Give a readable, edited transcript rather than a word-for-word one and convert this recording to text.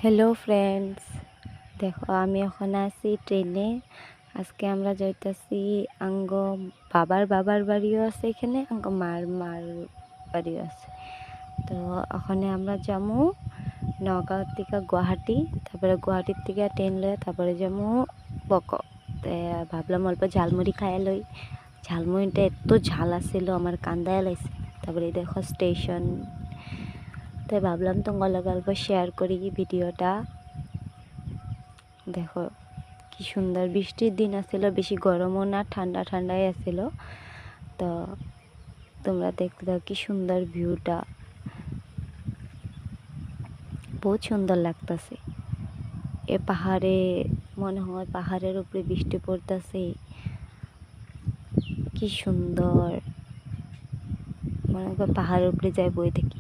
Hello friends, দেখো আমি এখন আছি ট্রেনে। আজকে আমরা যাইতেছি আঙ্গ বাবার বাড়িও আছে এখানে, আঙ্গ মার বাড়িও আছে। তো ওখানে আমরা যাবো নগাঁও থেকে গুয়াহাটি, তারপরে গুয়াহাটির থেকে ট্রেন লয়ে তারপরে যাবো বক। তো ভাবলাম অল্প ঝালমুড়ি খাইয়া লই। ঝালমুড়িটা এত ঝাল আসছিল আমার কান্দায় লাইছে। তারপরে দেখো স্টেশন, তাই ভাবলাম তোমার লগে অল্প শেয়ার করি ভিডিওটা। দেখো কি সুন্দর, বৃষ্টির দিন আসছিল, বেশি গরমও না, ঠান্ডা ঠান্ডাই আসছিল। তো তোমরা দেখতে দাও কি সুন্দর ভিউটা, বহুত সুন্দর লাগতেছে। এ পাহাড়ে মনে হয় পাহাড়ের উপরে বৃষ্টি পড়তেছে, কি সুন্দর, মনে হয় পাহাড়ের উপরে যাই বই থাকি।